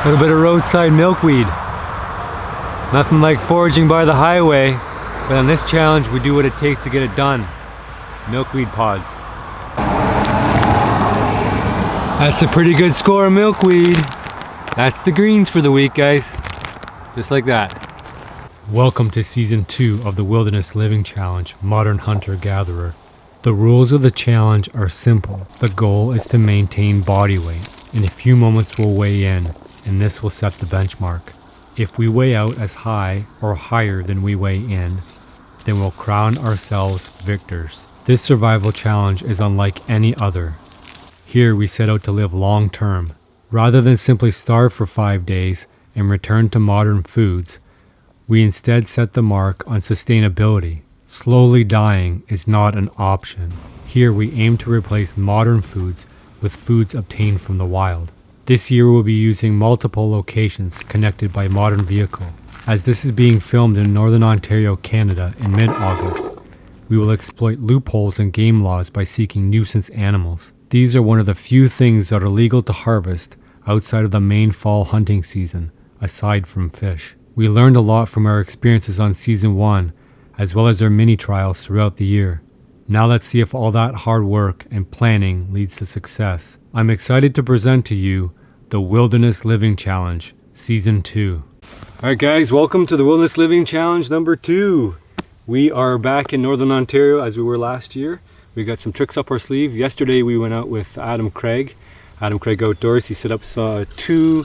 little bit of roadside milkweed. Nothing like foraging by the highway, but on this challenge we do what it takes to get it done. Milkweed pods. That's a pretty good score of milkweed. That's the greens for the week, guys. Just like that. Welcome to season 2 of the Wilderness Living Challenge, Modern Hunter-Gatherer. The rules of the challenge are simple. The goal is to maintain body weight. In a few moments we'll weigh in, and this will set the benchmark. If we weigh out as high or higher than we weigh in, then we'll crown ourselves victors. This survival challenge is unlike any other. Here we set out to live long term. Rather than simply starve for 5 days and return to modern foods, we instead set the mark on sustainability. Slowly dying is not an option. Here we aim to replace modern foods with foods obtained from the wild. This year we'll be using multiple locations connected by modern vehicle. As this is being filmed in Northern Ontario, Canada in mid-August, we will exploit loopholes in game laws by seeking nuisance animals. These are one of the few things that are legal to harvest outside of the main fall hunting season, aside from fish. We learned a lot from our experiences on season 1, as well as our mini trials throughout the year. Now let's see if all that hard work and planning leads to success. I'm excited to present to you the Wilderness Living Challenge, Season 2. Alright guys, welcome to the Wilderness Living Challenge number 2. We are back in Northern Ontario as we were last year. We got some tricks up our sleeve. Yesterday we went out with Adam Craig Outdoors. He set up 2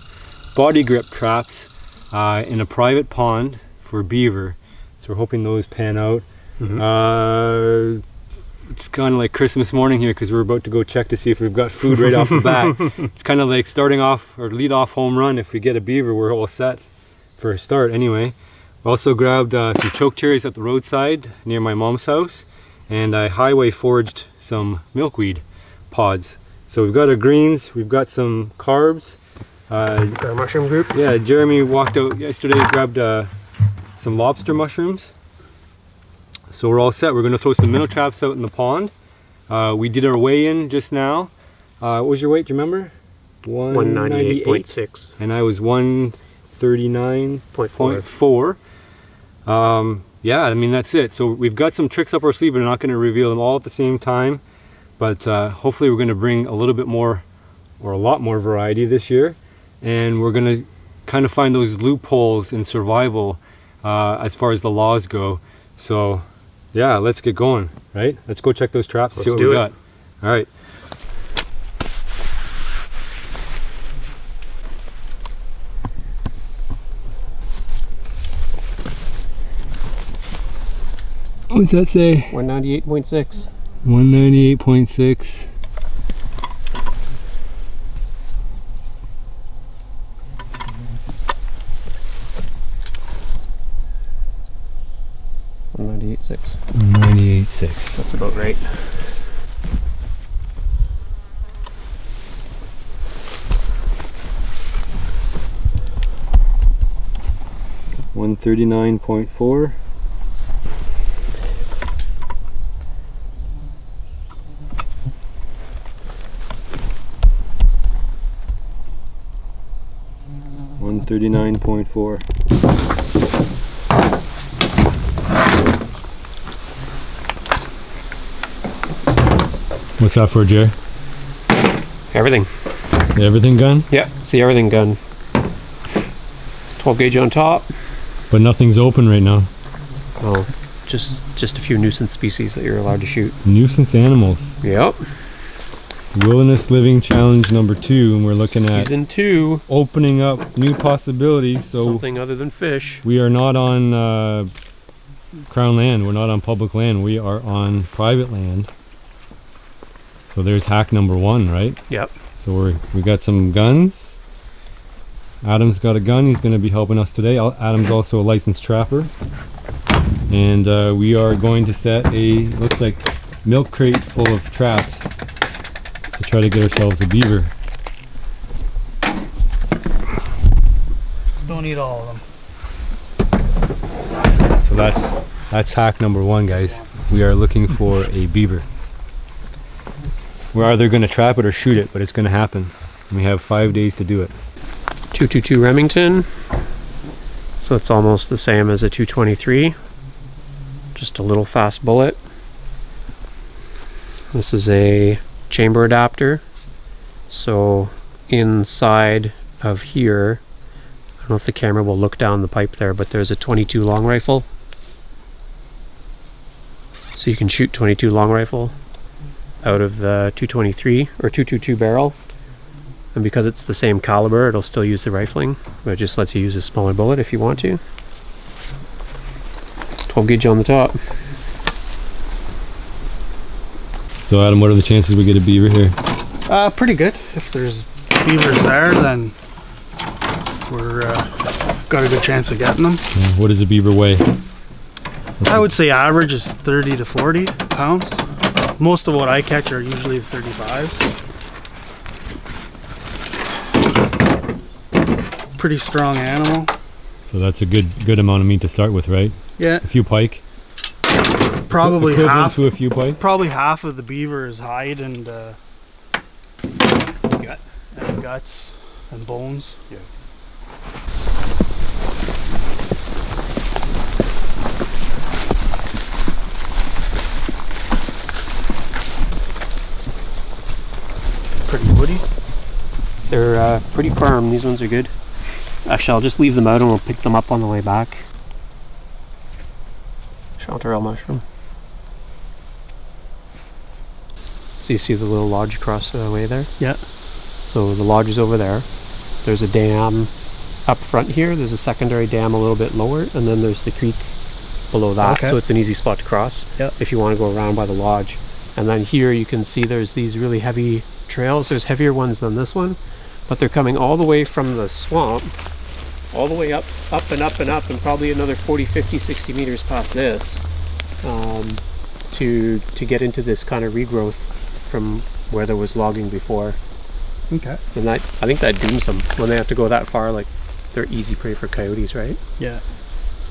body grip traps in a private pond for beaver. So we're hoping those pan out. It's kind of like Christmas morning here because we're about to go check to see if we've got food right off the bat. It's kind of like starting off or lead off home run. If we get a beaver, we're all set for a start anyway. We also grabbed some chokecherries at the roadside near my mom's house, and I highway foraged some milkweed pods. So we've got our greens, we've got some carbs. Our mushroom group? Yeah, Jeremy walked out yesterday, grabbed some lobster mushrooms. So we're all set. We're going to throw some minnow traps out in the pond. We did our weigh-in just now. What was your weight, do you remember? 198.6. And I was 139.4. Yeah, I mean, that's it. So we've got some tricks up our sleeve. We're not going to reveal them all at the same time. But hopefully we're going to bring a little bit more, or a lot more variety this year. And we're going to kind of find those loopholes in survival as far as the laws go. So yeah, let's get going, right? Let's go check those traps, see what we got. All right. What's that say? 198.6. 198.6. .98.6. 98.6. That's about right. $139.4. $139.4. What's that for, Jay? Everything. The everything gun? Yep, it's the everything gun. 12 gauge on top. But nothing's open right now. Oh, just a few nuisance species that you're allowed to shoot. Nuisance animals. Yep. Wilderness Living Challenge number 2, and we're looking at Season 2. Opening up new possibilities. So something other than fish. We are not on Crown land. We're not on public land. We are on private land. So there's hack number 1, right? Yep. So we got some guns. Adam's got a gun. He's going to be helping us today. Adam's also a licensed trapper. And we are going to set a, looks like, milk crate full of traps to try to get ourselves a beaver. Don't eat all of them. So that's hack number 1, guys. We are looking for a beaver. We're either going to trap it or shoot it, but it's going to happen. And we have 5 days to do it. 222 Remington. So it's almost the same as a 223. Just a little fast bullet. This is a chamber adapter. So inside of here, I don't know if the camera will look down the pipe there, but there's a 22 long rifle. So you can shoot 22 long rifle out of the 223 or 222 barrel. And because it's the same caliber, it'll still use the rifling, but it just lets you use a smaller bullet if you want to. 12 gauge on the top. So Adam, what are the chances we get a beaver here? Pretty good. If there's beavers there, then we're got a good chance of getting them. Yeah, what does a beaver weigh? I would say average is 30 to 40 pounds. Most of what I catch are usually 35. Pretty strong animal. So that's a good amount of meat to start with, right? Yeah. A few pike. Probably Equivalent half. to a few pike. Probably half of the beaver is hide and guts and bones. Yeah. Pretty woody. They're pretty firm. These ones are good. Actually, I'll just leave them out and we'll pick them up on the way back. Chanterelle mushroom. So you see the little lodge across the way there? Yeah. So the lodge is over there. There's a dam up front here. There's a secondary dam a little bit lower, and then there's the creek below that. Okay. So it's an easy spot to cross if you want to go around by the lodge. And then here you can see there's these really heavy trails. There's heavier ones than this one, but they're coming all the way from the swamp, all the way up and up and up, and probably another 40, 50, 60 meters past this to get into this kind of regrowth from where there was logging before. Okay. And that, I think that dooms them when they have to go that far. Like, they're easy prey for coyotes, right? Yeah.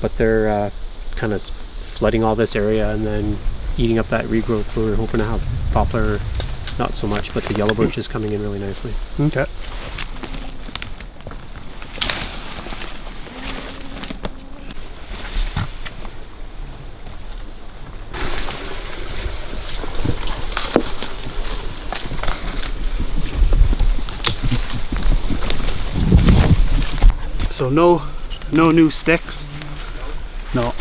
But they're kind of flooding all this area and then eating up that regrowth. We're hoping to have poplar, not so much, but the yellow birch is coming in really nicely. Okay. So no new sticks? No.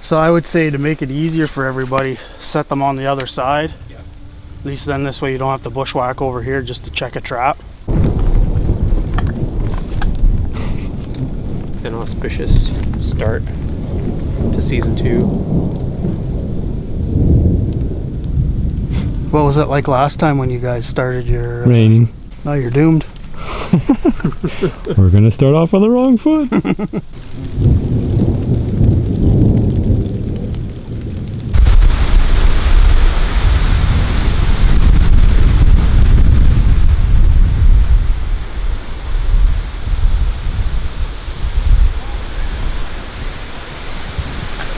So I would say, to make it easier for everybody, set them on the other side. Yeah. At least then this way you don't have to bushwhack over here just to check a trap. An auspicious start to season 2. What was it like last time when you guys started your... Raining. No, you're doomed. We're gonna start off on the wrong foot.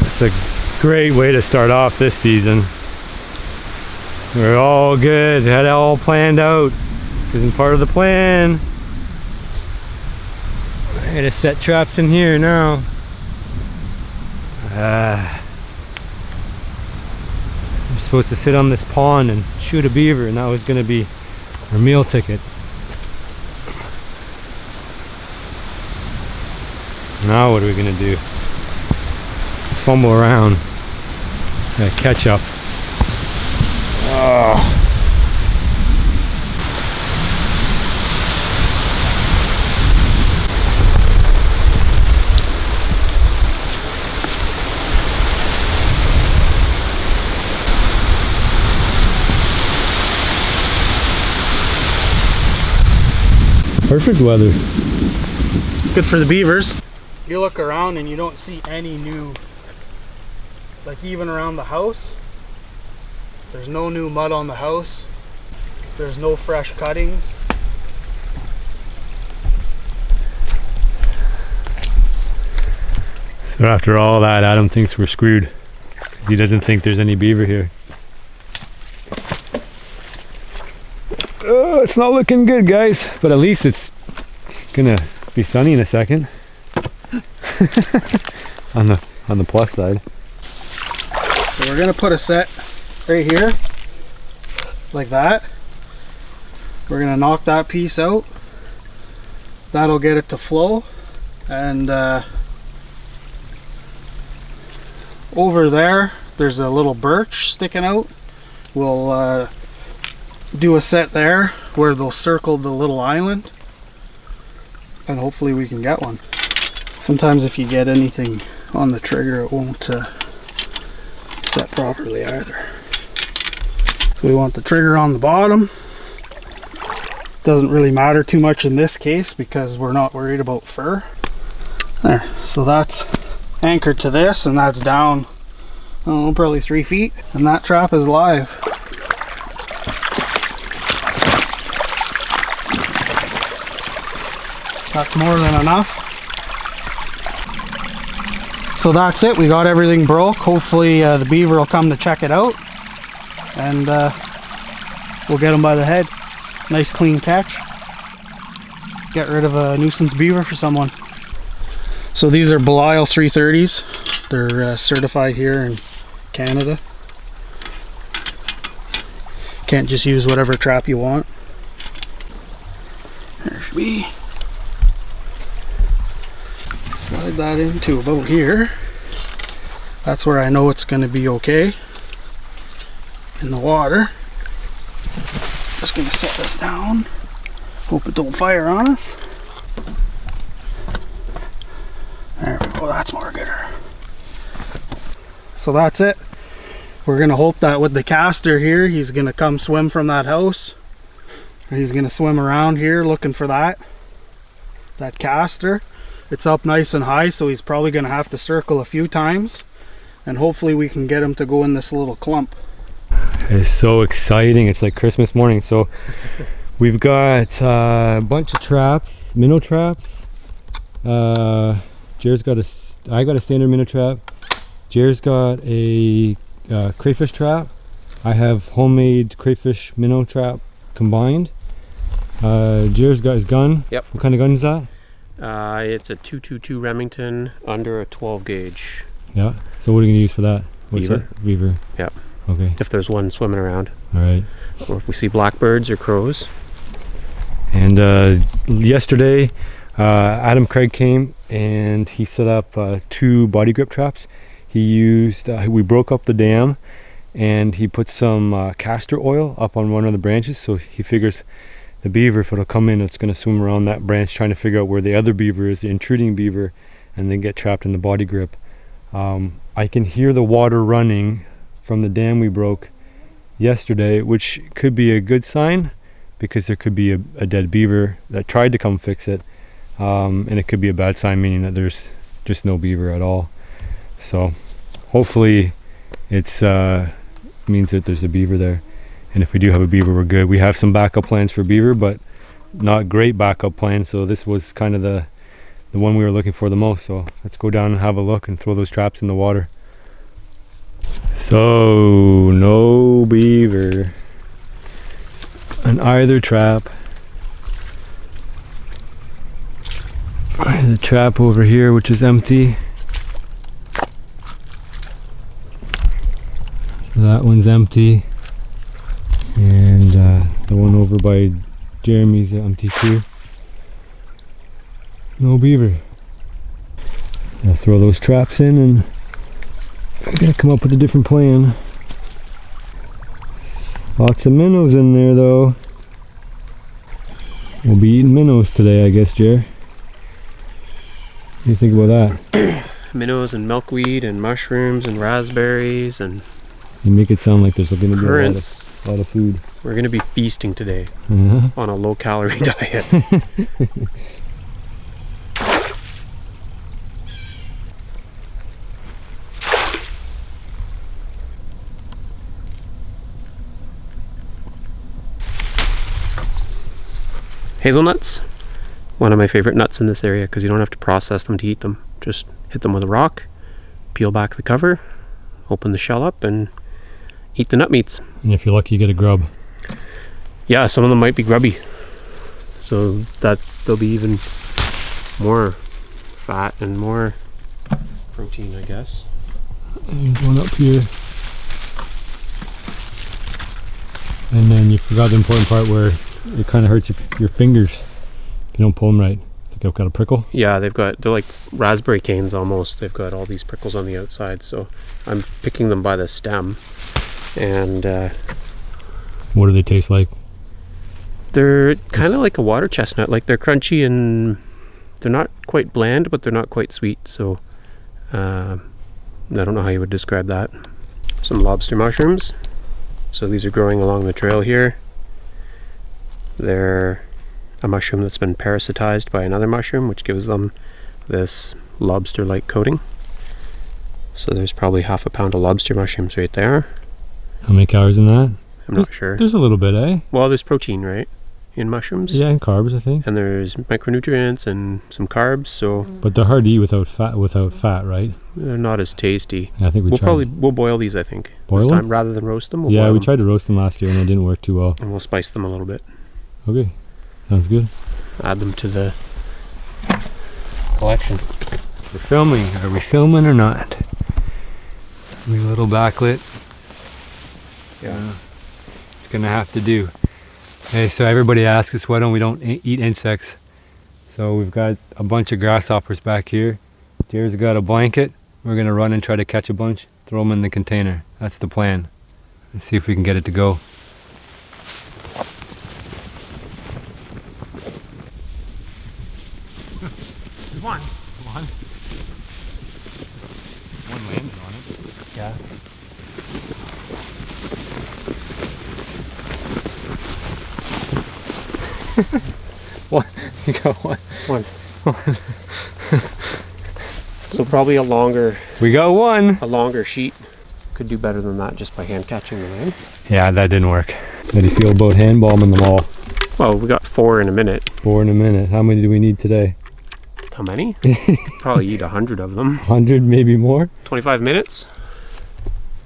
It's a great way to start off this season. We're all good, had it all planned out. This isn't part of the plan. I gotta set traps in here now. I'm supposed to sit on this pond and shoot a beaver, and that was gonna be our meal ticket. Now what are we gonna do? Fumble around. Gotta catch up. Oh. Perfect weather. Good for the beavers. You look around and you don't see any new, like even around the house, there's no new mud on the house. There's no fresh cuttings. So after all that, Adam thinks we're screwed because he doesn't think there's any beaver here. Oh, it's not looking good, guys, but at least it's gonna be sunny in a second. on the plus side. So we're gonna put a set right here, like that. We're gonna knock that piece out. That'll get it to flow, and over there's a little birch sticking out. We'll do a set there where they'll circle the little island, and hopefully we can get one. Sometimes if you get anything on the trigger, it won't set properly either. So we want the trigger on the bottom. Doesn't really matter too much in this case because we're not worried about fur. There, so that's anchored to this, and that's down, oh, probably 3 feet, and that trap is live. That's more than enough. So that's it, we got everything broke. Hopefully the beaver will come to check it out, and we'll get him by the head. Nice clean catch. Get rid of a nuisance beaver for someone. So these are Belial 330s. They're certified here in Canada. Can't just use whatever trap you want. There's me. Slide that into about here. That's where I know it's going to be okay in the water. Just going to set this down. Hope it don't fire on us. There we go, that's more gooder. So that's it. We're going to hope that with the caster here, he's going to come swim from that house. He's going to swim around here looking for that caster. It's up nice and high, so he's probably going to have to circle a few times, and hopefully we can get him to go in this little clump. It's so exciting. It's like Christmas morning. So we've got a bunch of traps, minnow traps. Jared's got I got a standard minnow trap. Jared's got a crayfish trap. I have homemade crayfish minnow trap combined. Jared's got his gun. Yep. What kind of gun is that? It's a 222 Remington under a 12 gauge. Yeah. So what are you gonna use for that? What's Beaver. that? Beaver. Yep. Okay. If there's one swimming around. All right. Or if we see blackbirds or crows. And yesterday, Adam Craig came and he set up 2 body grip traps. He used, we broke up the dam, and he put some castor oil up on one of the branches, so he figures the beaver, if it'll come in, it's going to swim around that branch trying to figure out where the other beaver is, the intruding beaver, and then get trapped in the body grip. I can hear the water running from the dam we broke yesterday, which could be a good sign, because there could be a dead beaver that tried to come fix it, and it could be a bad sign, meaning that there's just no beaver at all. So hopefully it's means that there's a beaver there, and if we do have a beaver, we're good. We have some backup plans for beaver, but not great backup plans, so this was kind of the one we were looking for the most. So let's go down and have a look and throw those traps in the water. So no beaver on either trap. The trap over here, which is empty. That one's empty, and the one over by Jeremy's empty too. No beaver. I'll throw those traps in, and I gotta come up with a different plan. Lots of minnows in there though. We'll be eating minnows today, I guess, Jer. What do you think about that? Minnows and milkweed and mushrooms and raspberries and You make it sound like there's going to be currants. a lot of food. We're going to be feasting today Uh-huh. on a low-calorie diet. Hazelnuts, one of my favorite nuts in this area because you don't have to process them to eat them. Just hit them with a rock, peel back the cover, open the shell up, and eat the nut meats. And if you're lucky, you get a grub. Yeah, some of them might be grubby. So that there'll be even more fat and more protein, I guess. And one up here. And then you forgot the important part where it kind of hurts your fingers if you don't pull them right. I think I've got a prickle. Yeah, they're like raspberry canes almost. They've got all these prickles on the outside, so I'm picking them by the stem. And what do they taste like? they're kind of like a water chestnut. Like they're crunchy and they're not quite bland, but they're not quite sweet. So I don't know how you would describe that. Some lobster mushrooms. So these are growing along the trail here. They're a mushroom that's been parasitized by another mushroom, which gives them this lobster-like coating. So there's probably half a pound of lobster mushrooms right there. How many calories in that? I'm not sure. There's a little bit, eh? Well, there's protein, right, in mushrooms. Yeah, and carbs, I think. And there's micronutrients and some carbs. So, But they're hard to eat without fat, right? they're not as tasty. Yeah, I think We'll boil these, I think, Boil this them? time rather than roast them. Yeah, boil we them, tried to roast them last year and it didn't work too well. and we'll spice them a little bit. Okay, sounds good. Add them to the collection. We're filming. Are we filming or not? We a little backlit. Yeah. It's gonna have to do. Hey, so everybody asks us why don't we eat insects. So we've got a bunch of grasshoppers back here. Jared's got a blanket. We're gonna run and try to catch a bunch, throw them in the container. That's the plan. Let's see if we can get it to go. One landed on it. Yeah. One. You got one. One. So probably a longer We got one. sheet. Could do better than that just by hand catching them in. Yeah, that didn't work. How do you feel about hand bombing them all? Well, we got 4 in a minute. 4 in a minute. How many do we need today? How many? Probably eat 100 of them. 100, maybe more? 25 minutes.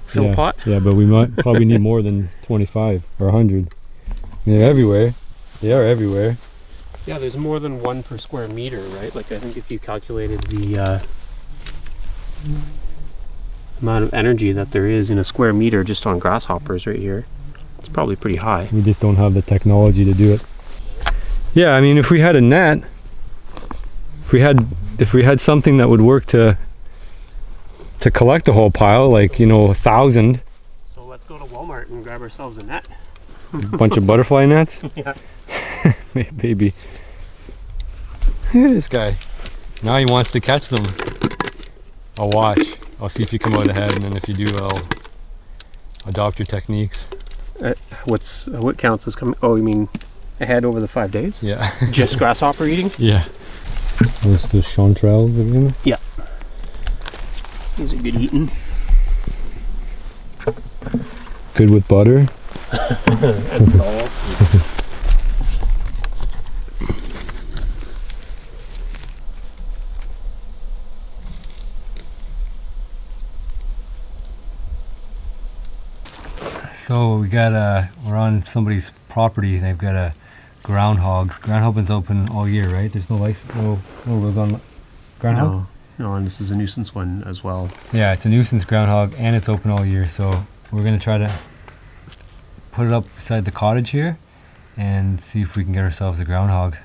Fill yeah. a pot. Yeah, but we might probably need more than 25 or 100. They're everywhere. They are everywhere. Yeah, there's more than 1 per square meter, right? Like I think if you calculated the amount of energy that there is in a square meter just on grasshoppers right here, it's probably pretty high. We just don't have the technology to do it. Yeah, I mean, if we had a net, if we had something that would work to collect the whole pile, like, you know, 1,000. So let's go to Walmart and grab ourselves a net. A bunch of butterfly nets. Yeah. Maybe. Look at this guy. Now he wants to catch them. I'll watch. I'll see if you come out ahead, and then if you do, I'll adopt your techniques. What counts as coming? Oh, you mean ahead over the 5 days? Yeah. Just grasshopper eating? Yeah. There's the chanterells again. Yeah. These are good eating. Good with butter. And salt. So we're on somebody's property. They've got a groundhog. Groundhog's open all year, right? There's no license, no rules on groundhog? No, and this is a nuisance one as well. Yeah, it's a nuisance groundhog and it's open all year. So we're gonna try to put it up beside the cottage here and see if we can get ourselves a groundhog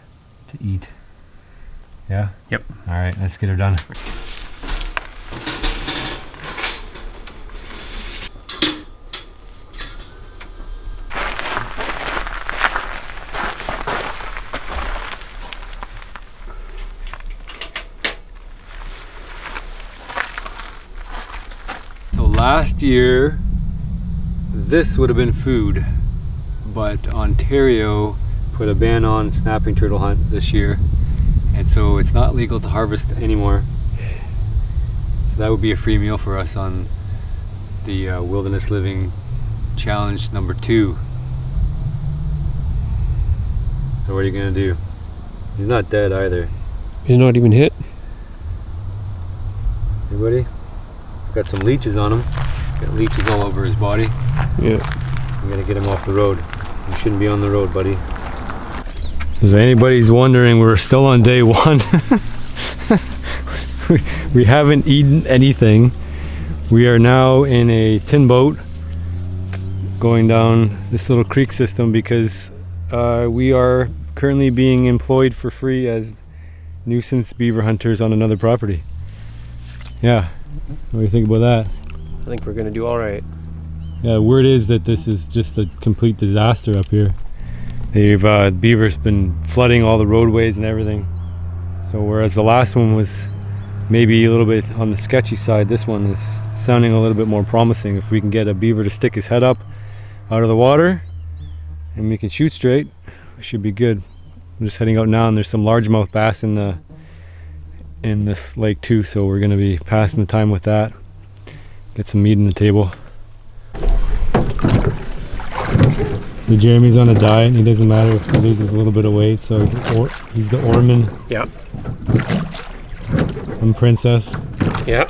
to eat. Yeah? Yep. All right, let's get her done. Last year, this would have been food, but Ontario put a ban on snapping turtle hunt this year, and so it's not legal to harvest anymore. So that would be a free meal for us on the Wilderness Living Challenge number 2. So what are you gonna do? He's not dead either. He's not even hit. Anybody? Got some leeches on him. Got leeches all over his body. Yeah. We gotta get him off the road. You shouldn't be on the road, buddy. If anybody's wondering, we're still on day 1. we haven't eaten anything. We are now in a tin boat going down this little creek system because we are currently being employed for free as nuisance beaver hunters on another property. Yeah, what do you think about that? I think we're gonna do all right. Yeah, word is that this is just a complete disaster up here. They've beaver's been flooding all the roadways and everything. So whereas the last one was maybe a little bit on the sketchy side, this one is sounding a little bit more promising. If we can get a beaver to stick his head up out of the water and we can shoot straight, we should be good. I'm just heading out now, and there's some largemouth bass in this lake too, so we're going to be passing the time with that. Get some meat on the table. So Jeremy's on a diet, and he doesn't matter if he loses a little bit of weight, so he's the Orman. Yeah. I'm Princess. Yeah.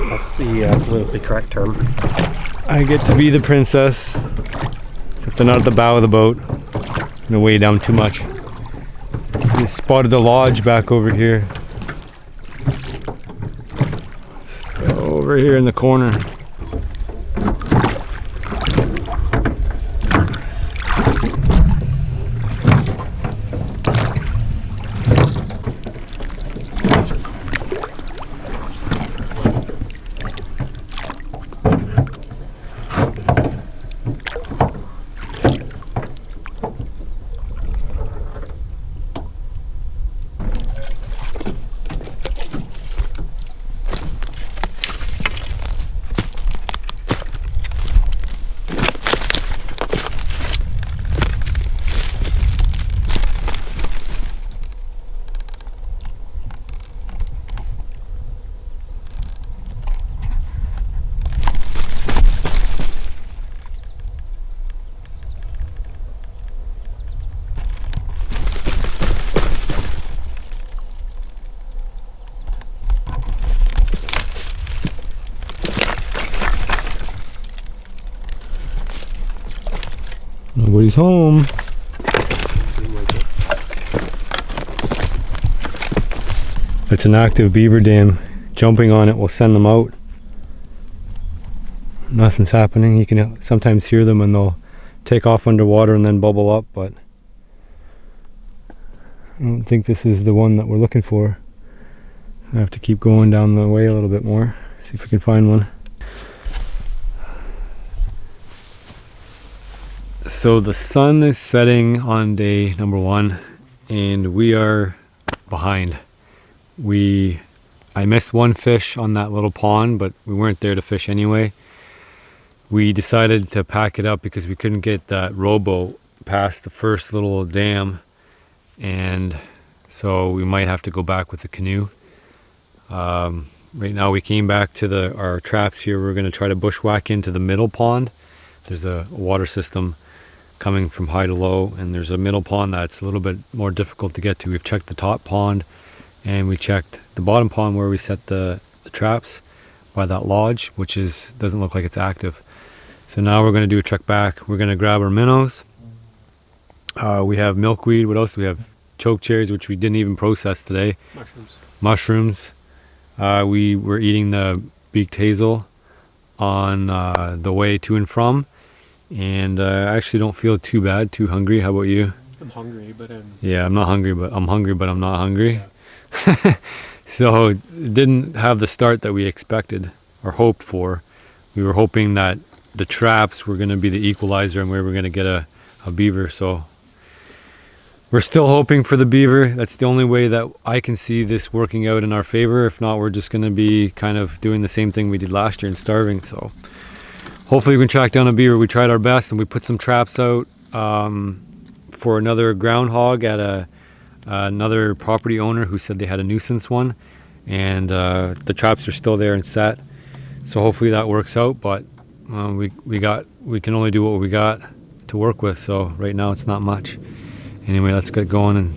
That's the politically correct term. I get to be the princess, except I'm not at the bow of the boat. I'm gonna weigh down too much. We spotted the lodge back over here. Still over here in the corner. Nobody's home. It's an active beaver dam. Jumping on it will send them out. Nothing's happening. You can sometimes hear them and they'll take off underwater and then bubble up, but I don't think this is the one that we're looking for. I have to keep going down the way a little bit more, see if we can find one. So the sun is setting on day number 1 and we are behind. I missed one fish on that little pond, but we weren't there to fish anyway. We decided to pack it up because we couldn't get that rowboat past the first little dam, and so we might have to go back with the canoe. Right now we came back to our traps here. We're going to try to bushwhack into the middle pond. There's a water system coming from high to low, and there's a middle pond that's a little bit more difficult to get to. We've checked the top pond and we checked the bottom pond where we set the traps by that lodge, which doesn't look like it's active. So now we're going to do a trek back. We're going to grab our minnows. We have milkweed. What else do we have? Chokecherries, which we didn't even process today. Mushrooms. We were eating the beaked hazel on the way to and from, and I actually don't feel too bad, too hungry. How about you? I'm hungry, but yeah, I'm not hungry, but I'm hungry, but I'm not hungry. Yeah. So it didn't have the start that we expected or hoped for. We were hoping that the traps were going to be the equalizer and we were going to get a beaver. So we're still hoping for the beaver. That's the only way that I can see this working out in our favor. If not, we're just going to be kind of doing the same thing we did last year and starving. So hopefully we can track down a beaver. We tried our best and we put some traps out for another groundhog at another property owner who said they had a nuisance one, and the traps are still there and set. So hopefully that works out, but we can only do what we got to work with. So right now it's not much. Anyway, let's get going and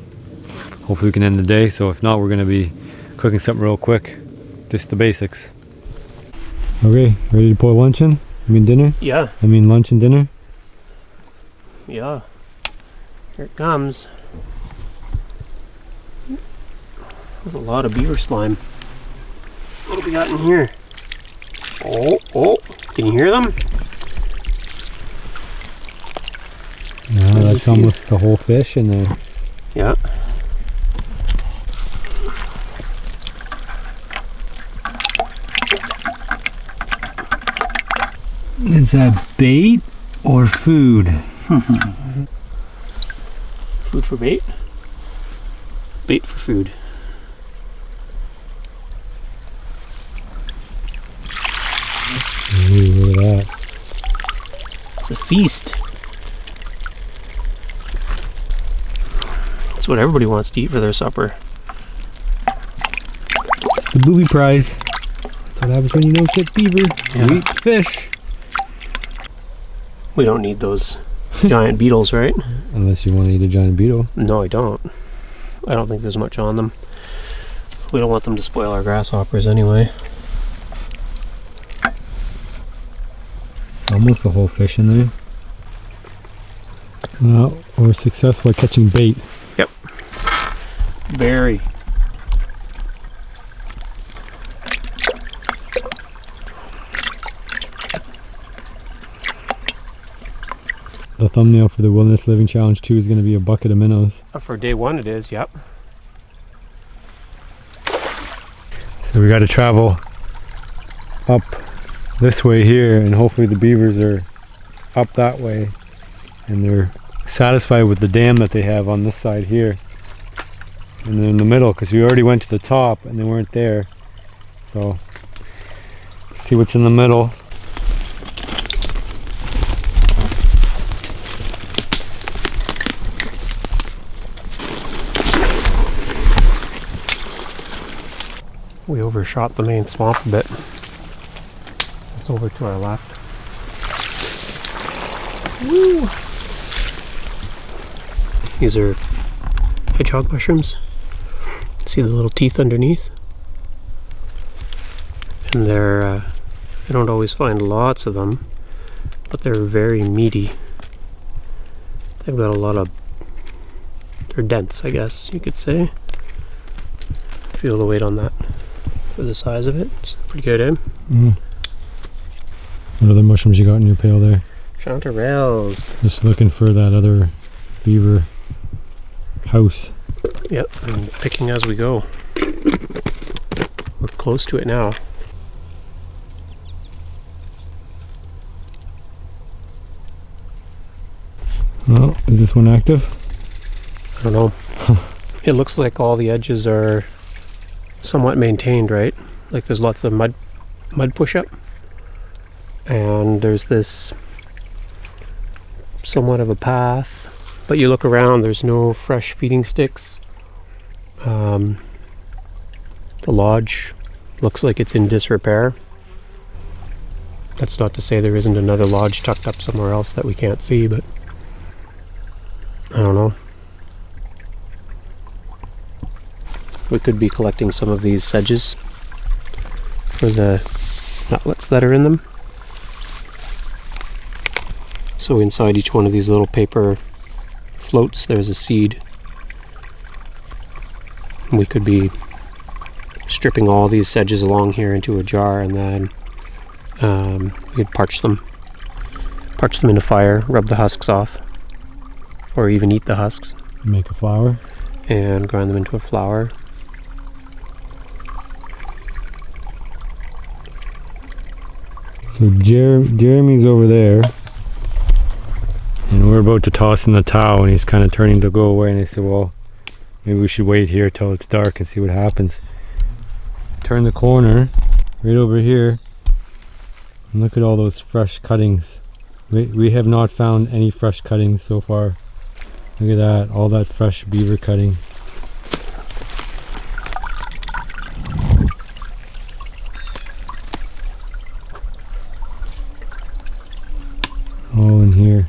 hopefully we can end the day. So if not, we're going to be cooking something real quick, just the basics. Okay, ready to pour lunch in? I mean dinner? yeah. I mean lunch and dinner? Yeah. Here it comes. There's a lot of beaver slime. What do we got in here? Oh, oh, can you hear them? No, that's almost the whole fish in there. Yeah. Is that bait or food? Food for bait? Bait for food. Ooh, look at that. It's a feast. That's what everybody wants to eat for their supper. It's the booby prize. That's what happens when you don't get beaver. You eat fish. We don't need those giant beetles, right? Unless you want to eat a giant beetle. No, I don't. I don't think there's much on them. We don't want them to spoil our grasshoppers anyway. It's almost the whole fish in there. Well, we're successful at catching bait. Yep. Very. The thumbnail for the Wilderness Living Challenge 2 is going to be a bucket of minnows. For day one it is, yep. So we got to travel up this way here, and hopefully the beavers are up that way and they're satisfied with the dam that they have on this side here. And then in the middle, because we already went to the top and they weren't there. So see what's in the middle. We overshot the main swamp a bit. It's over to our left. Woo! These are hedgehog mushrooms. See the little teeth underneath? And they're, I don't always find lots of them, but they're very meaty. They've got a lot of, they're dense, I guess you could say. Feel the weight on that. For the size of it, it's pretty good, eh? Mm. What other mushrooms you got in your pail there? Chanterells. Just looking for that other beaver house. Yep, I'm picking as we go. We're close to it now. Well, is this one active? I don't know. It looks like all the edges are somewhat maintained, right? Like there's lots of mud push-up, and there's this somewhat of a path, but you look around, there's no fresh feeding sticks. The lodge looks like it's in disrepair. That's not to say there isn't another lodge tucked up somewhere else that we can't see, but I don't know. We could be collecting some of these sedges for the nutlets that are in them. So inside each one of these little paper floats there's a seed. We could be stripping all these sedges along here into a jar, and then we could parch them in a fire, rub the husks off, or even eat the husks. Make a flour. And grind them into a flour. So Jeremy's over there, and we're about to toss in the towel, and he's kind of turning to go away, and I said, well, maybe we should wait here till it's dark and see what happens. Turn the corner right over here and look at all those fresh cuttings. We have not found any fresh cuttings so far. Look at that, all that fresh beaver cutting. All in here.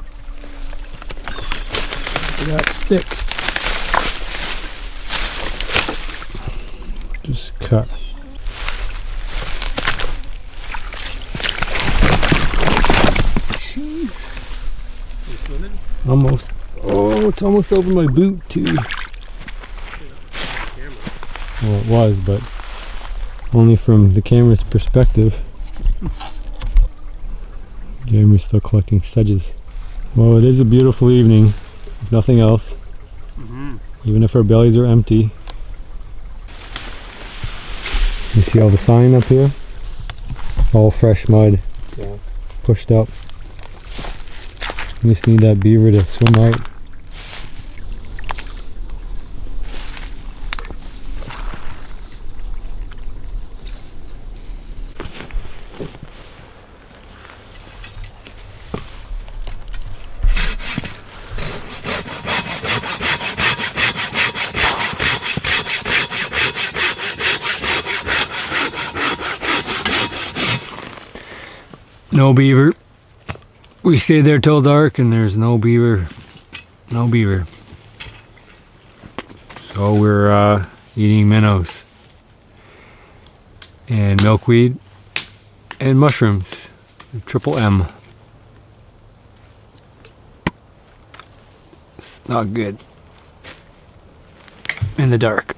Look at that stick. Just cut. Jeez. You swimming? Almost. Oh, it's almost over my boot too. Well, it was, but only from the camera's perspective. Jeremy's still collecting sedges. Well, it is a beautiful evening, if nothing else. Even if our bellies are empty. You see all the sign up here? All fresh mud. Yeah. Pushed up. We just need that beaver to swim out. No beaver. We stayed there till dark and there's no beaver. No beaver. So we're eating minnows and milkweed and mushrooms. Triple M. It's not good in the dark.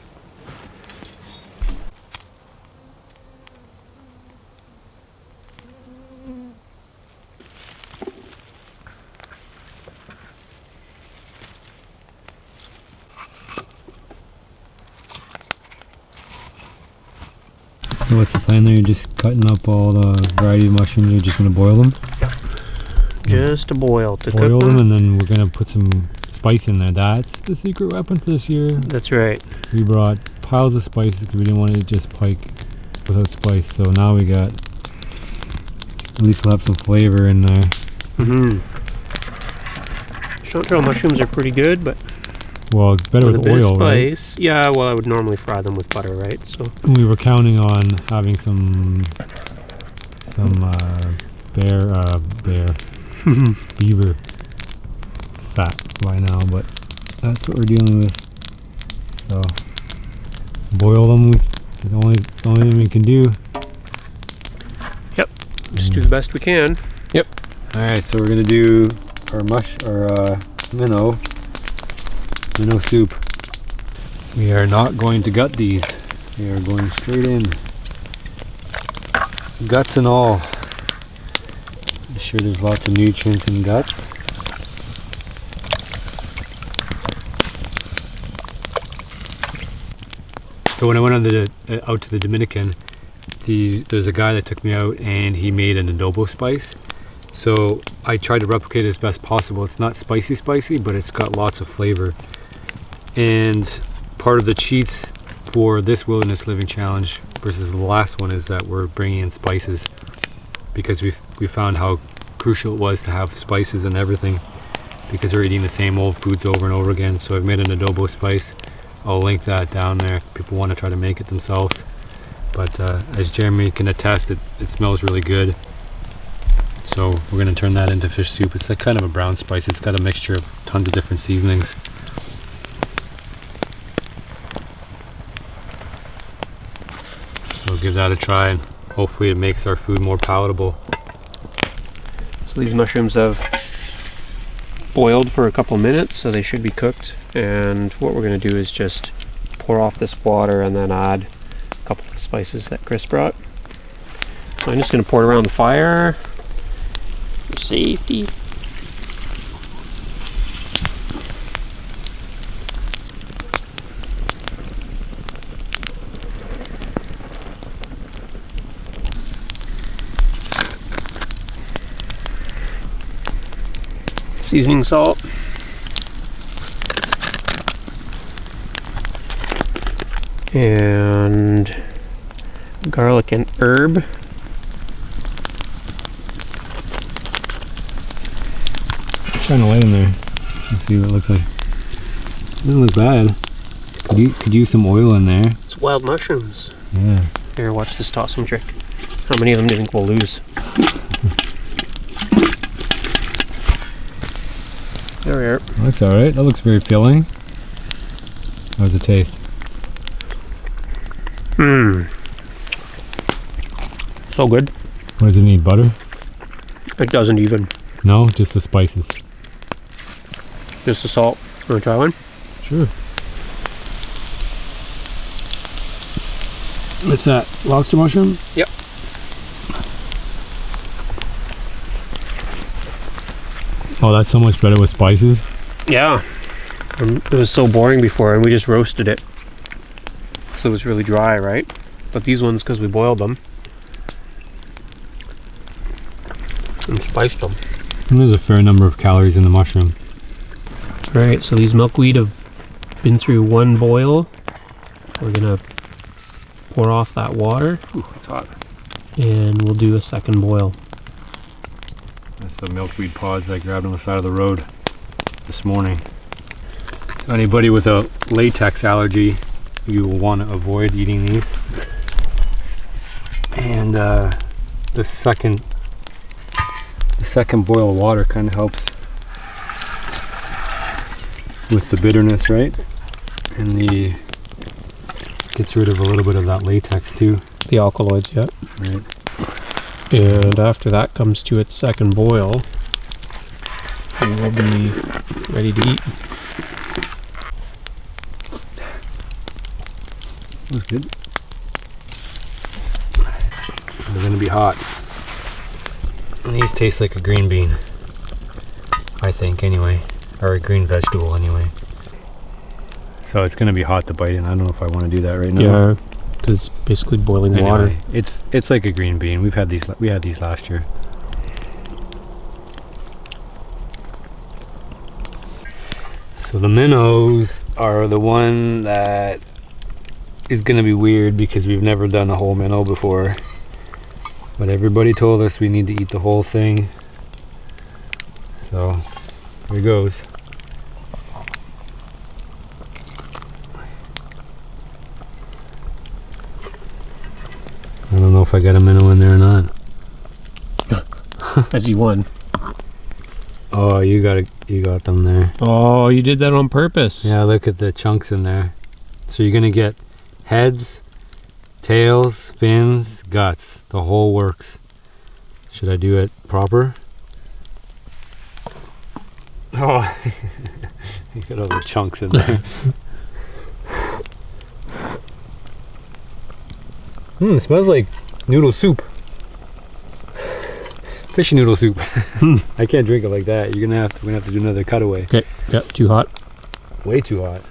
So what's the plan there? You're just cutting up all the variety of mushrooms, you're just going to boil them? Just to boil, to boil cook them, and then we're going to put some spice in there. That's the secret weapon for this year. That's right. We brought piles of spices because we didn't want to eat just pike without spice. So now we got, at least we'll have some flavor in there. Chanterelle mushrooms are pretty good, but well, it's better with oil, spice, right? Yeah, well, I would normally fry them with butter, right? So we were counting on having some beaver fat by now, but that's what we're dealing with. So boil them. The only thing we can do. Yep. Just do the best we can. Yep. All right, so we're gonna do our minnow soup. We are not going to gut these. We are going straight in, guts and all. I'm sure there's lots of nutrients in guts. So when I went out to the Dominican, there's a guy that took me out and he made an adobo spice. So I tried to replicate it as best possible. It's not spicy, but it's got lots of flavor. And part of the cheats for this Wilderness Living Challenge versus the last one is that we're bringing in spices, because we found how crucial it was to have spices and everything, because we're eating the same old foods over and over again. So I've made an adobo spice. I'll link that down there if people want to try to make it themselves. But as Jeremy can attest, it smells really good. So we're going to turn that into fish soup. It's like kind of a brown spice. It's got a mixture of tons of different seasonings. So give that a try, and hopefully it makes our food more palatable. So these mushrooms have boiled for a couple minutes, so they should be cooked. And what we're going to do is just pour off this water and then add a couple of spices that Chris brought. So I'm just going to pour it around the fire for safety. Seasoning salt. And garlic and herb. Shine a light in there. Let's see what it looks like. Doesn't look bad. Could use some oil in there. It's wild mushrooms. Yeah. Here, watch this tossing trick. How many of them do you think we'll lose? There we are. That's alright. That looks very filling. How's it taste? So good. What does it need? Butter? It doesn't even. No, just the spices. Just the salt. Want to try one? Sure. What's that? Lobster mushroom? Yep. Oh, that's so much better with spices. Yeah. It was so boring before, and we just roasted it. So it was really dry, right? But these ones, because we boiled them and spiced them. And there's a fair number of calories in the mushroom. Alright, so these milkweed have been through one boil. We're gonna pour off that water. Ooh, it's hot. And we'll do a second boil. That's the milkweed pods I grabbed on the side of the road this morning. So anybody with a latex allergy, you will want to avoid eating these. And the second boil of water kind of helps with the bitterness, right? And gets rid of a little bit of that latex too. The alkaloids, yeah. Right. And after that comes to its second boil, we will be ready to eat. That's good. They're gonna be hot. And these taste like a green bean, I think, anyway. Or a green vegetable, anyway. So it's gonna be hot to bite in. I don't know if I want to do that right now. Yeah, because basically boiling water. It's like a green bean. We had these last year. So the minnows are the one that is gonna be weird because we've never done a whole minnow before. But everybody told us we need to eat the whole thing. So here goes. I don't know if I got a minnow in there or not. As you won. Oh, you got them there. Oh, you did that on purpose. Yeah, look at the chunks in there. So you're gonna get heads, tails, fins, guts, the whole works. Should I do it proper? Oh, you got all the chunks in there. It smells like noodle soup. Fish noodle soup. I can't drink it like that. We're gonna have to do another cutaway. Okay, yep, too hot. Way too hot.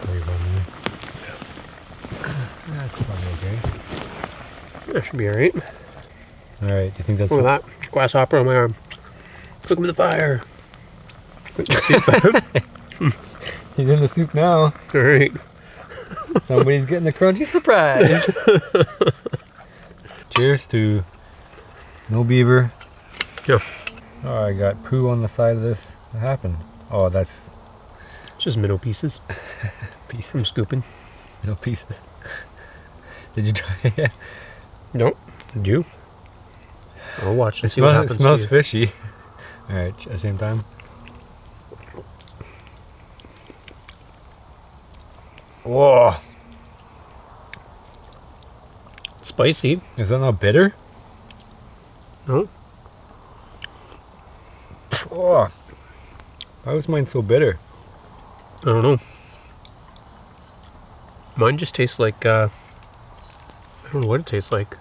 Sorry about that. That's probably okay. That should be alright. Alright, do you think that's Look at that. Grasshopper on my arm. Look him in the fire. He's in the soup now. Alright. Somebody's getting a crunchy surprise. Cheers to no beaver. Yeah. Oh, I got poo on the side of this. What happened? Oh, that's Just minnow pieces. pieces. From scooping. No pieces. Did you try it yet? Nope. Did you? I'll watch and see what happens. It smells fishy. Alright, at the same time. Whoa. Spicy. Is that not bitter? No. Oh. Why was mine so bitter? I don't know. Mine just tastes like, I don't know what it tastes like.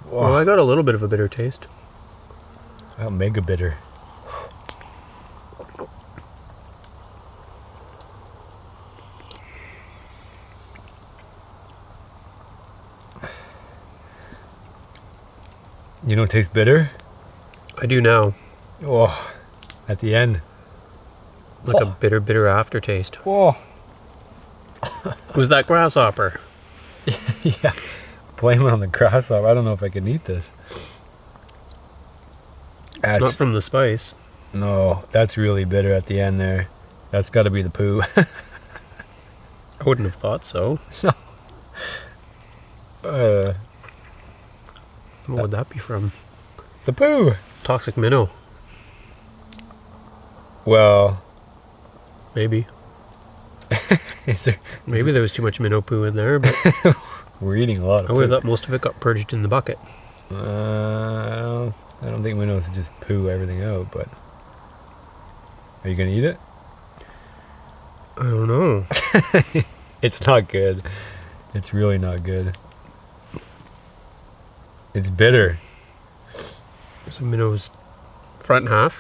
Whoa. Well, I got a little bit of a bitter taste. I got mega bitter. You don't taste bitter? I do now. Oh, at the end. Like a bitter aftertaste. Whoa. Who's that grasshopper? Yeah. Blame it on the grasshopper. I don't know if I can eat this. It's not from the spice. No, that's really bitter at the end there. That's got to be the poo. I wouldn't have thought so. What would that be from? The poo. Toxic minnow. Well, Maybe. is Maybe there was too much minnow poo in there, but we're eating a lot of I would have poo. thought most of it got purged in the bucket. I don't think minnows just poo everything out, but are you gonna eat it? I don't know. It's not good. It's really not good. It's bitter. There's a minnow's front half.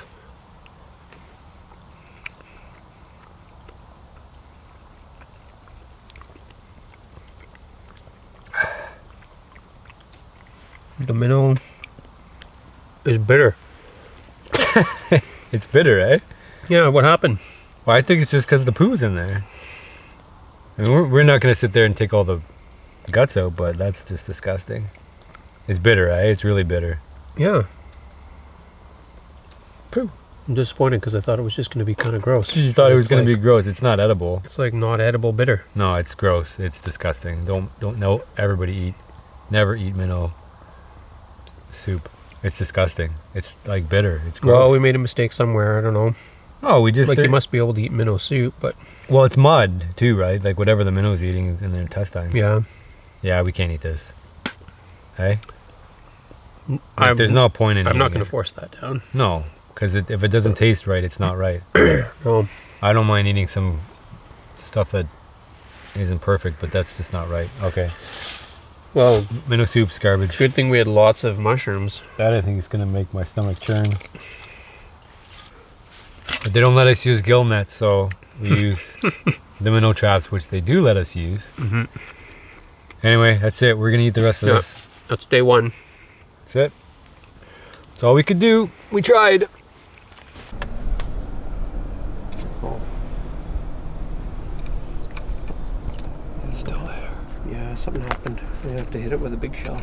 The minnow is bitter. It's bitter, eh? Yeah, what happened? Well, I think it's just because the poo's in there. I mean, we're not going to sit there and take all the guts out, but that's just disgusting. It's bitter, eh? It's really bitter. Yeah. Poo. I'm disappointed because I thought it was just going to be kind of gross. You thought it was It's going to like- be gross. It's not edible. It's like not edible bitter. No, it's gross. It's disgusting. Don't know. Everybody eat. Never eat minnow soup. It's disgusting. It's like bitter. It's gross. Well, we made a mistake somewhere. I don't know. Oh, we just Like you must be able to eat minnow soup, but well, it's mud too, right? Like whatever the minnow's eating is in their intestines. yeah. Yeah, we can't eat this. Hey. Like, there's no point in. I'm not eating going it. to force that down. No, because if it doesn't taste right, it's not right. No. I don't mind eating some stuff that isn't perfect, but that's just not right. Okay. Well, Minnow soup's garbage. good thing we had lots of mushrooms. That I think is gonna make my stomach churn. But they don't let us use gill nets, so we use the minnow traps, which they do let us use. Mm-hmm. Anyway, that's it. We're gonna eat the rest of Yeah. this. That's day one. That's it. That's all we could do. We tried. Oh. It's still there. Yeah, something happened. I have to hit it with a big shell.